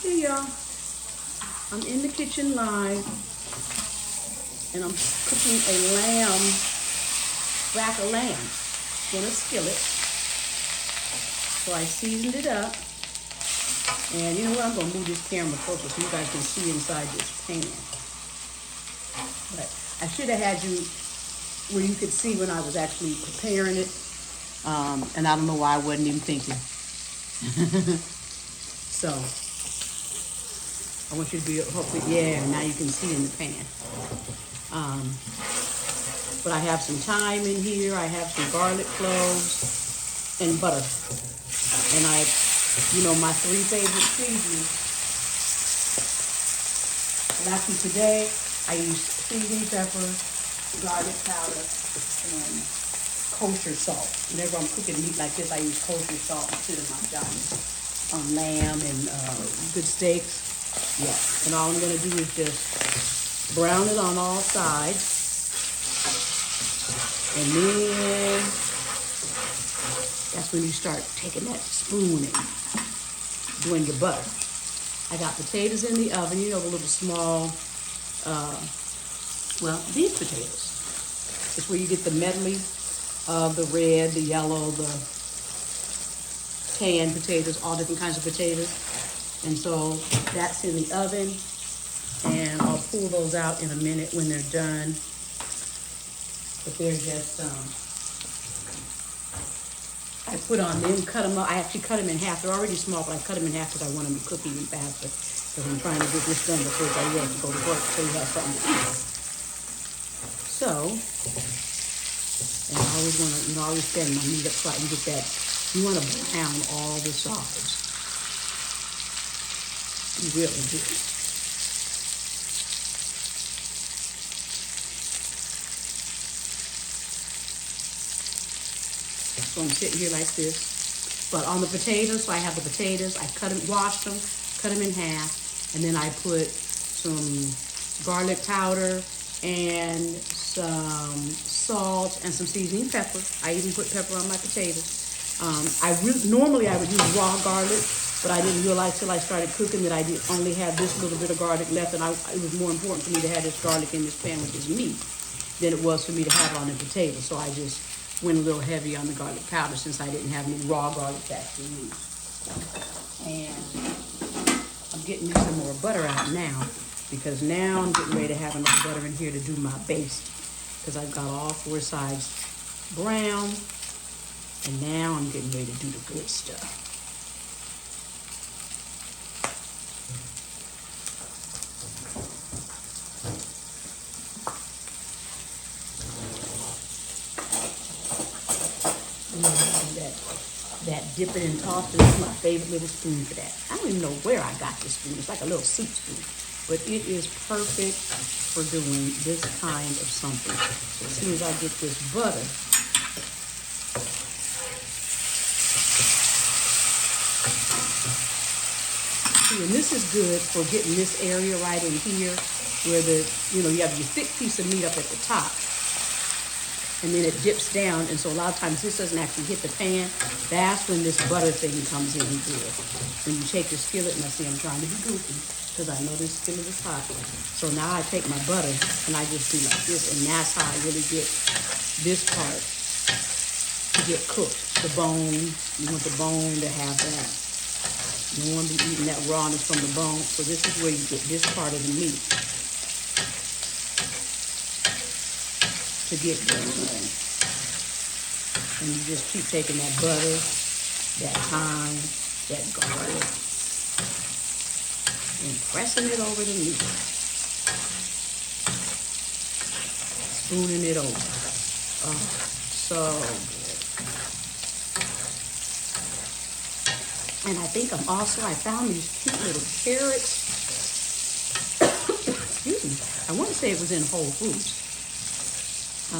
Hey y'all, I'm in the kitchen live and I'm cooking a rack of lamb in a skillet. So I seasoned it up. And you know what, I'm gonna move this camera closer so you guys can see inside this pan. But I should have had you where you could see when I was actually preparing it. And I don't know why I wasn't even thinking. So I want you to be, hopefully, yeah, now you can see in the pan. But I have some thyme in here. I have some garlic cloves and butter. And my 3 favorite seasonings. And actually today, I used seasoning pepper, garlic powder, and kosher salt. Whenever I'm cooking meat like this, I use kosher salt instead of my lamb and good steaks. Yeah, and all I'm gonna do is just brown it on all sides. And then that's when you start taking that spoon and doing your butter. I got potatoes in the oven, the little small, these potatoes. It's where you get the medley of the red, the yellow, the canned potatoes, all different kinds of potatoes. And so that's in the oven, and I'll pull those out in a minute when they're done. But they're just, I put on them, cut them up. I actually cut them in half. They're already small, but I cut them in half because I want them to cook even faster. Because I'm trying to get this done before I have to go to work, so you have something to eat. So, and I always want to, always stand my meat up so I can get that. You want to brown all the sides. You really do. So I'm sitting here like this. But on the potatoes, so I have the potatoes, I cut them, washed them, cut them in half, and then I put some garlic powder and some salt and some seasoning pepper. I even put pepper on my potatoes. Normally I would use raw garlic, but I didn't realize till I started cooking that I only had this little bit of garlic left, and it was more important for me to have this garlic in this pan with this meat than it was for me to have it on the potatoes. So I just went a little heavy on the garlic powder since I didn't have any raw garlic to actually use. And I'm getting me some more butter out now, because now I'm getting ready to have enough butter in here to do my base, because I've got all 4 sides brown, and now I'm getting ready to do the good stuff. That dipping and tossing is my favorite little spoon for that. I don't even know where I got this spoon. It's like a little soup spoon. But it is perfect for doing this kind of something. So as soon as I get this butter, see, and this is good for getting this area right in here where you have your thick piece of meat up at the top. And then it dips down, and so a lot of times this doesn't actually hit the pan. That's when this butter thing comes in good. When you take the skillet, and I see I'm trying to be goofy because I know this skillet is hot. So now I take my butter and I just do like this, and that's how I really get this part to get cooked. The bone, you want the bone to have that. You don't want to be eating that rawness from the bone. So this is where you get this part of the meat to get going. And you just keep taking that butter, that thyme, that garlic, and pressing it over the meat. Spooning it over. Oh, so good. And I think I found these cute little carrots. Excuse me. I want to say it was in Whole Foods. I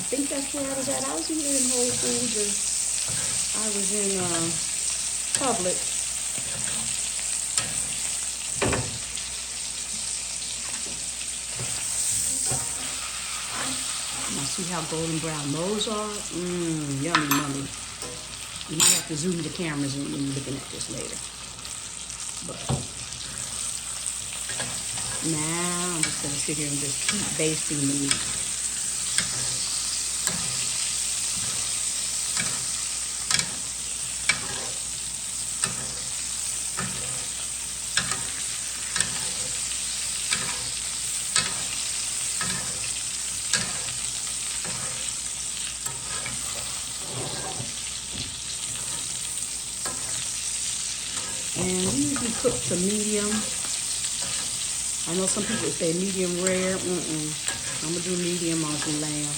think that's where I was at. I was either in Whole Foods or I was in Publix. Now see how golden brown those are? Yummy, yummy. You might have to zoom the cameras in when you're looking at this later. But now I'm just going to sit here and just keep basting the meat. And we usually cook to medium. I know some people say medium rare. I'm going to do medium on some lamb.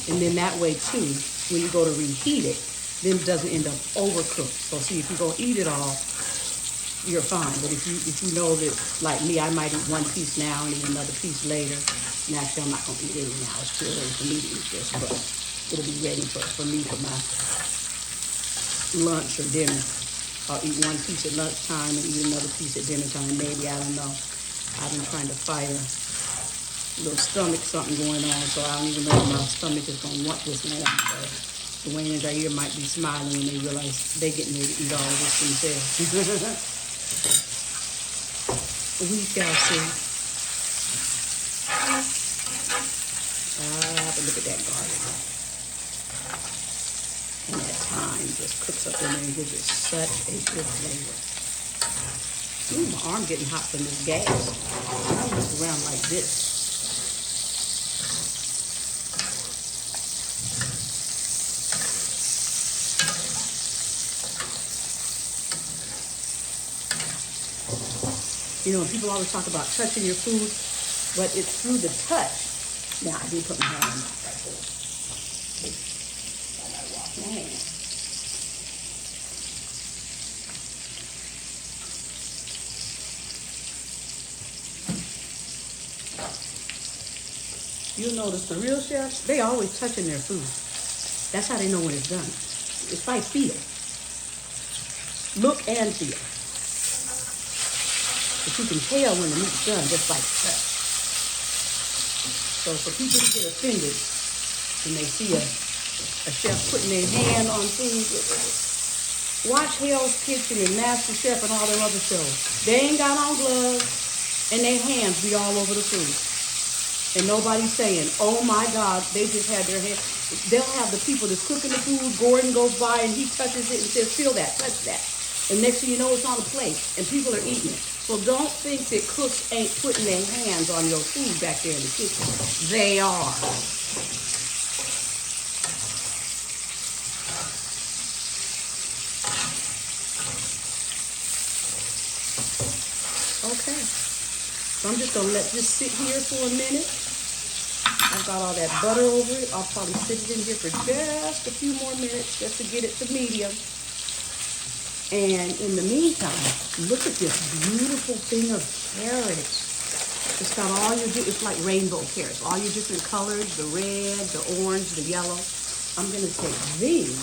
And then that way, too, when you go to reheat it, then it doesn't end up overcooked. So, see, if you go eat it all, you're fine. But if you know that, like me, I might eat one piece now and eat another piece later. And actually, I'm not going to eat any now. It's too early for me to eat this. But it'll be ready for me for my lunch or dinner. I'll eat one piece at lunchtime and eat another piece at dinner time. Maybe, I don't know. I've been trying to fight a little stomach something going on, so I don't even know if my stomach is going to want this lamb. So Dwayne and Jair might be smiling when they realize they're getting ready to eat all of this themselves. We shall see. But look at that garlic. And that thyme just cooks up in there and gives it such a good flavor. Ooh, my arm getting hot from this gas. I move around like this. You know, people always talk about touching your food, but it's through the touch. Now, I do put my hand on that right there. You'll notice the real chefs, they always touching their food. That's how they know when it's done. It's by feel. Look and feel. But you can tell when the meat's done just like touch. So for people to get offended when they see a chef putting their hand on food, watch Hell's Kitchen and Master Chef and all their other shows. They ain't got on gloves and their hands be all over the food. And nobody's saying, oh my God, they just had their hand. They'll have the people that's cooking the food. Gordon goes by and he touches it and says, feel that, touch that. And next thing you know, it's on a plate and people are eating it. So don't think that cooks ain't putting their hands on your food back there in the kitchen. They are. Okay. So I'm just going to let this sit here for a minute. I've got all that butter over it. I'll probably sit it in here for just a few more minutes just to get it to medium. And in the meantime, look at this beautiful thing of carrots. It's got all your, it's like rainbow carrots, all your different colors, the red, the orange, the yellow. I'm going to take these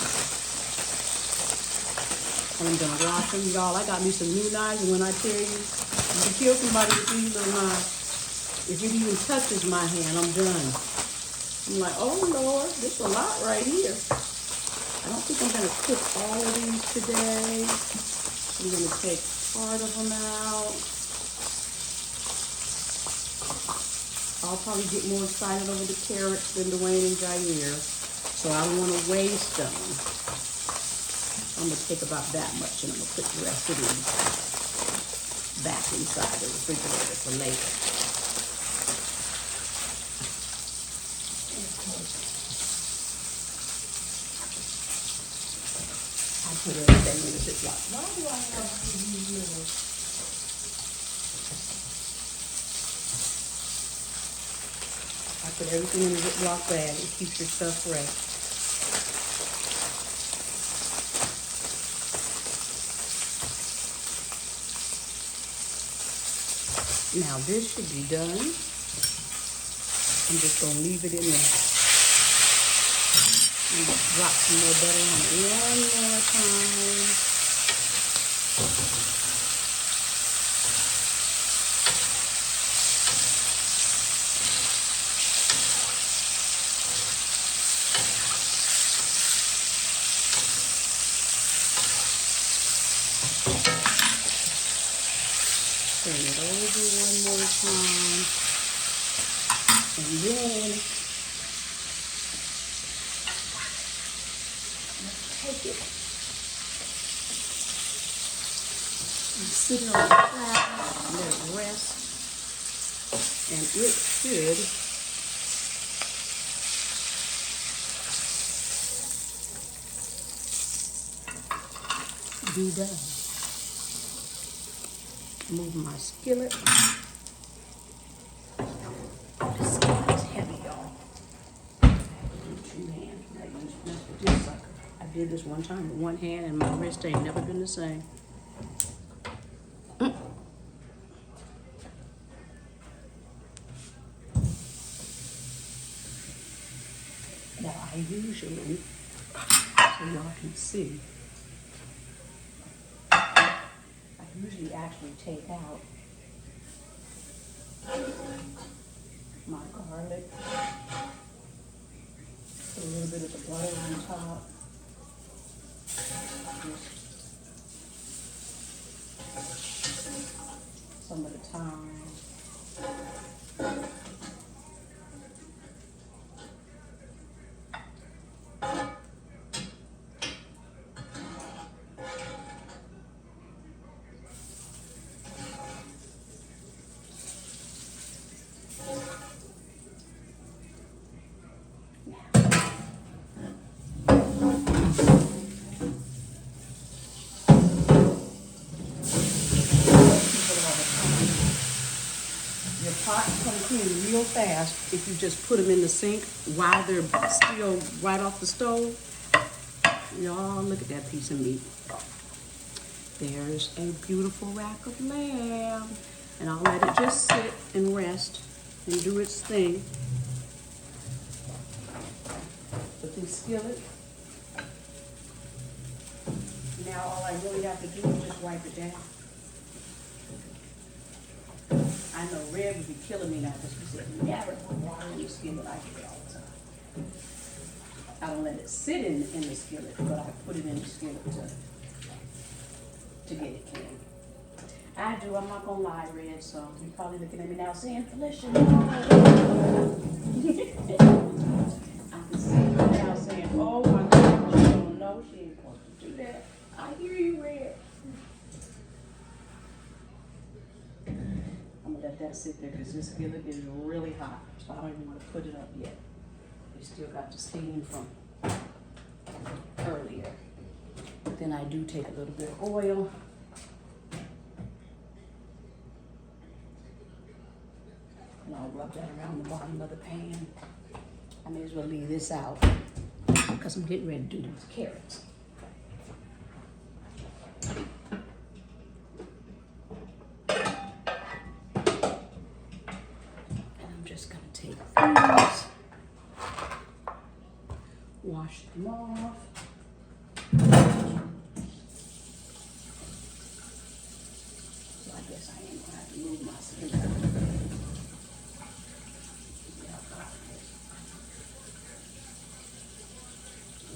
and I'm going to wash them, y'all. I got me some new knives, and when I tell you, you can kill somebody with these little knives. If it even touches my hand, I'm done. I'm like, oh Lord, this is a lot right here. I don't think I'm going to cook all of these today. I'm going to take part of them out. I'll probably get more excited over the carrots than Dwayne and Jair, so I don't want to waste them. I'm going to take about that much, and I'm going to put the rest of these back inside the refrigerator for later. Put everything in the Ziploc. Why do I have these little? I put everything in the Ziploc bag. It keeps your stuff fresh. Now this should be done. I'm just going to leave it in there. Drop some more butter on it one more time. Turn it over one more time. And then let's take it and sit it on the platter and let it rest. And it should be done. Move my skillet. The skillet is heavy, y'all. Two hands. I use this sucker. I did this one time with one hand and my wrist ain't never been the same. Now I usually, so y'all can see, usually actually take out my garlic, put a little bit of the butter on top, just some of the thyme, pots come clean real fast if you just put them in the sink while they're still right off the stove. Y'all, look at that piece of meat. There's a beautiful rack of lamb. And I'll let it just sit and rest and do its thing. Put this skillet. Now all I really have to do is just wipe it down. I know Red would be killing me now because he said, never put water in the skillet. I do it all the time. I don't let it sit in the skillet, but I put it in the skillet to get it clean. I do, I'm not gonna lie, Red, so you're probably looking at me now saying, Felicia, no. I can see you now saying, oh my God, she don't know, she ain't supposed to do that. I hear you, Red. I'm gonna let that sit there because this skillet is really hot, so I don't even want to put it up yet. We still got the steam from earlier. But then I do take a little bit of oil. And I'll rub that around the bottom of the pan. I may as well leave this out because I'm getting ready to do these carrots. These, wash them off. So I guess I am gonna have to move my skillet.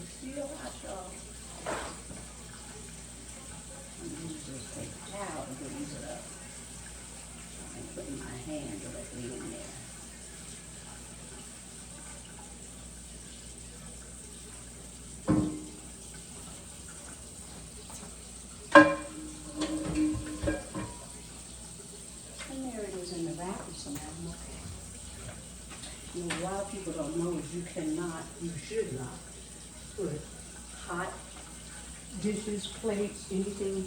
It's still hot, y'all. I'm gonna just take a towel to grease it up. I'm putting my hand directly in there. You know, a lot of people don't know is you should not put hot dishes, plates, anything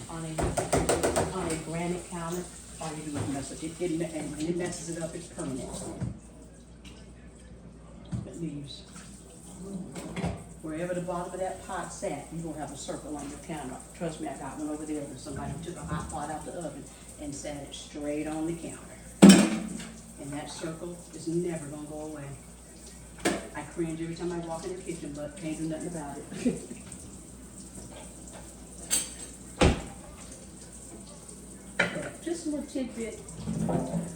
on a granite counter. All you do is mess it. And it messes it up. It's permanent. It leaves wherever the bottom of that pot sat, you're gonna have a circle on your counter. Trust me, I got one over there where somebody took a hot pot out the oven and sat it straight on the counter. And that circle is never gonna go away. I cringe every time I walk in the kitchen, but can't do nothing about it. Okay, just a little tidbit.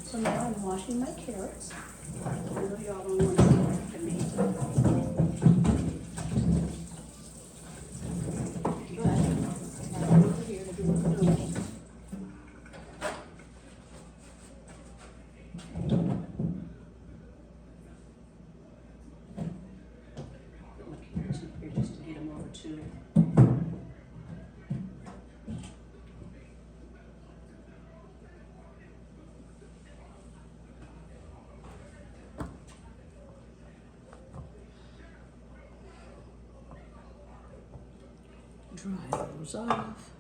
So now I'm washing my carrots. I know y'all don't want to see that to me. But I'm over here to do Dry those off.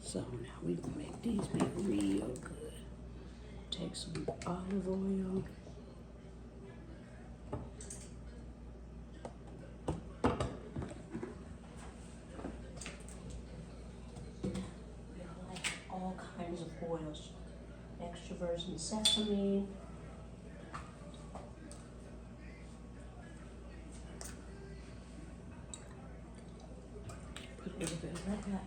So now we're gonna make these be real good. Take some olive oil. I like all kinds of oils. Extra virgin sesame. Put a little bit of that.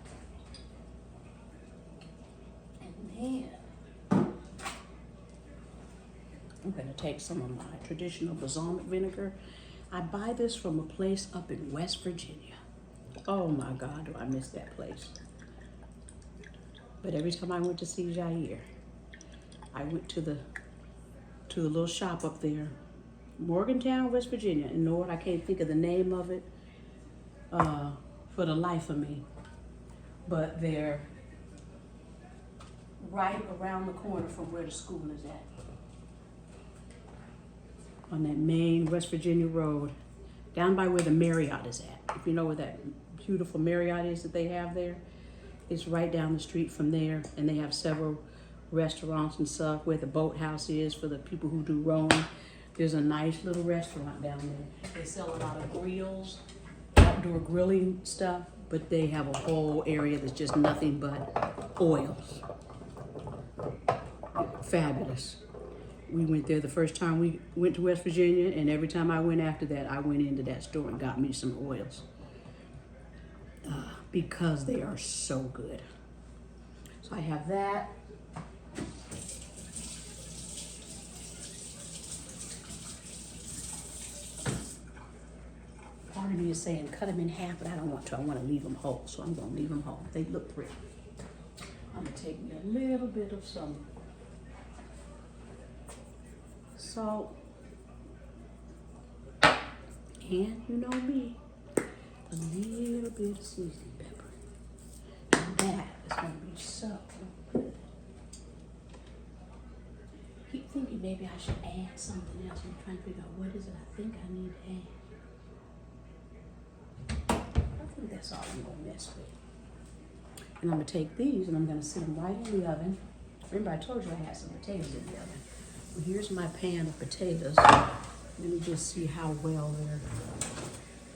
And then I'm going to take some of my traditional balsamic vinegar. I buy this from a place up in West Virginia. Oh my God, do I miss that place. But every time I went to see Jair, I went to the little shop up there, Morgantown, West Virginia. And Lord, I can't think of the name of it for the life of me. But they're right around the corner from where the school is at. On that main West Virginia road, down by where the Marriott is at. If you know where that beautiful Marriott is that they have there, it's right down the street from there. And they have several restaurants and stuff where the boathouse is for the people who do rowing. There's a nice little restaurant down there. They sell a lot of grills, outdoor grilling stuff, but they have a whole area that's just nothing but oils. Fabulous. We went there the first time we went to West Virginia, and every time I went after that, I went into that store and got me some oils because they are so good. So I have that. Part of me is saying cut them in half, but I don't want to. I want to leave them whole, so I'm going to leave them whole. They look pretty. I'm going to take me a little bit of some salt, and you know me, a little bit of seasoning pepper. And that is going to be so good. Keep thinking maybe I should add something else. I'm trying to figure out what is it I think I need to add. I think that's all I'm going to mess with. And I'm going to take these and I'm going to sit them right in the oven. Remember I told you I had some potatoes in the oven. Well, here's my pan of potatoes. Let me just see how well they're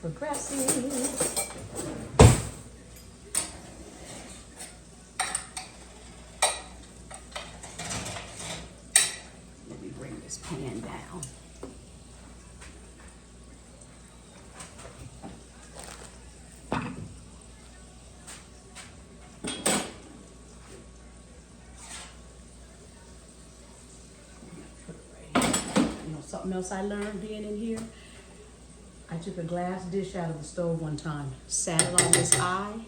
progressing. Let me bring this pan down. Something else I learned being in here, I took a glass dish out of the stove one time, sat it on this eye,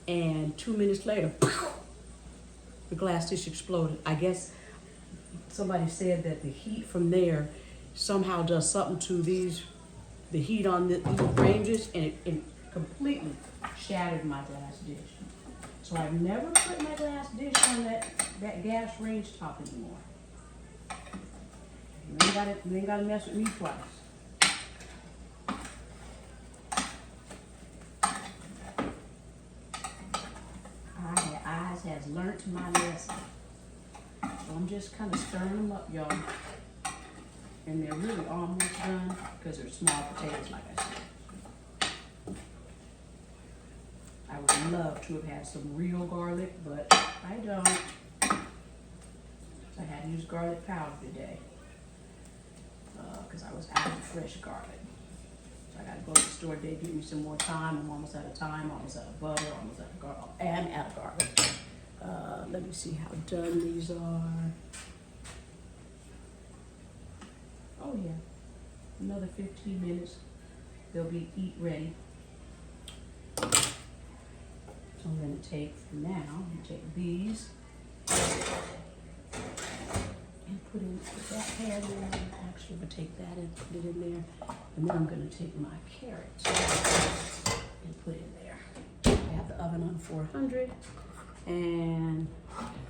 and 2 minutes later, the glass dish exploded. I guess somebody said that the heat from there somehow does something to the heat on these ranges, and it completely shattered my glass dish. So I've never put my glass dish on that gas range top anymore. You ain't gotta mess with me twice. Eyes has learned my lesson. So I'm just kind of stirring them up, y'all. And they're really almost done because they're small potatoes, like I said. I would love to have had some real garlic, but I don't. So I had to use garlic powder today. Because I was out of fresh garlic. So I got to go to the store today, give me some more time. I'm almost out of time, almost out of butter, almost out of garlic, and out of garlic. Let me see how done these are. Oh yeah, another 15 minutes, they'll be eat ready. So I'm going to take, for now, I'm going to take these and put that pan in. Actually, I'm going to take that and put it in there. And then I'm going to take my carrots and put in there. I have the oven on 400. And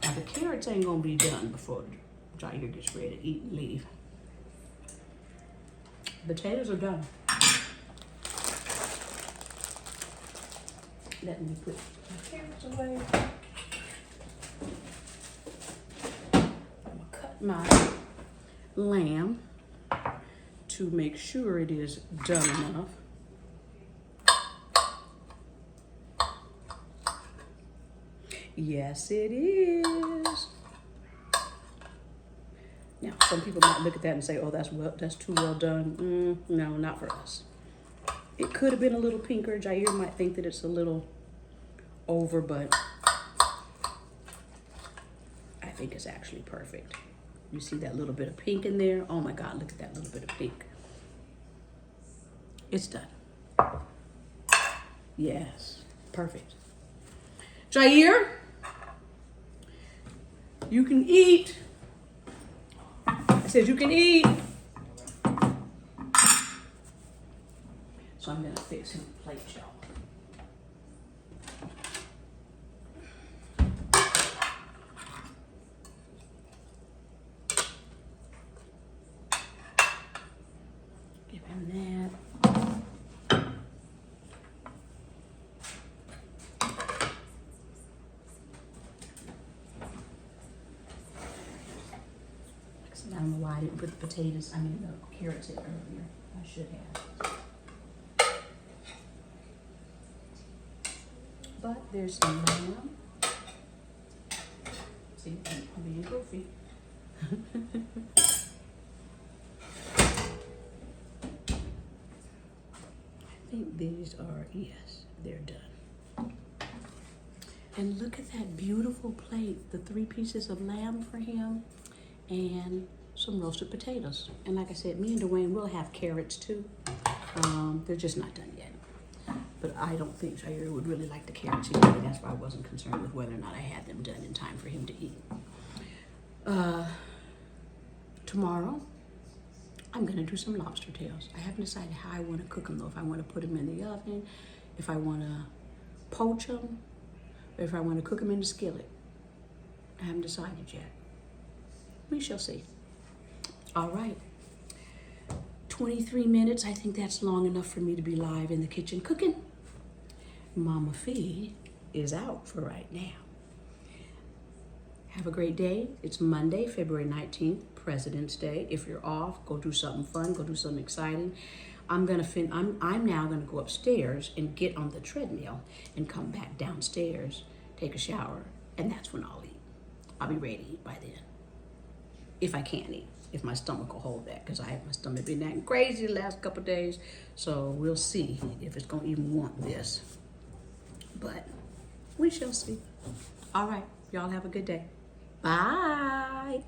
now the carrots ain't going to be done before Jair gets ready to eat and leave. Potatoes are done. Let me put my carrots away. I'm gonna cut my lamb to make sure it is done enough. Yes, it is. Now, some people might look at that and say, "Oh, that's too well done." No, not for us. It could have been a little pinker. Jair might think that it's a little over, but I think it's actually perfect. You see that little bit of pink in there? Oh my God, look at that little bit of pink. It's done. Yes, perfect. Jair, you can eat. I said you can eat. So I'm gonna fix him a plate, y'all. Give him that. I don't know why I didn't put the potatoes, the carrots in earlier. I should have. But there's some lamb. See, I'm being goofy. I think these are, yes, they're done. And look at that beautiful plate. The 3 pieces of lamb for him and some roasted potatoes. And like I said, me and Dwayne will have carrots too. They're just not done yet. But I don't think Jair would really like the carrots either. That's why I wasn't concerned with whether or not I had them done in time for him to eat. Tomorrow, I'm gonna do some lobster tails. I haven't decided how I wanna cook them though. If I wanna put them in the oven, if I wanna poach them, or if I wanna cook them in the skillet. I haven't decided yet. We shall see. All right. 23 minutes, I think that's long enough for me to be live in the kitchen cooking. Mama Fee is out for right now. Have a great day. It's Monday, February 19th, President's Day. If you're off, go do something fun, go do something exciting. I'm now gonna go upstairs and get on the treadmill and come back downstairs, take a shower, and that's when I'll eat. I'll be ready to eat by then. If I can eat. If my stomach will hold that, because my stomach been acting crazy the last couple of days. So we'll see if it's gonna even want this. But we shall see. All right, y'all have a good day. Bye.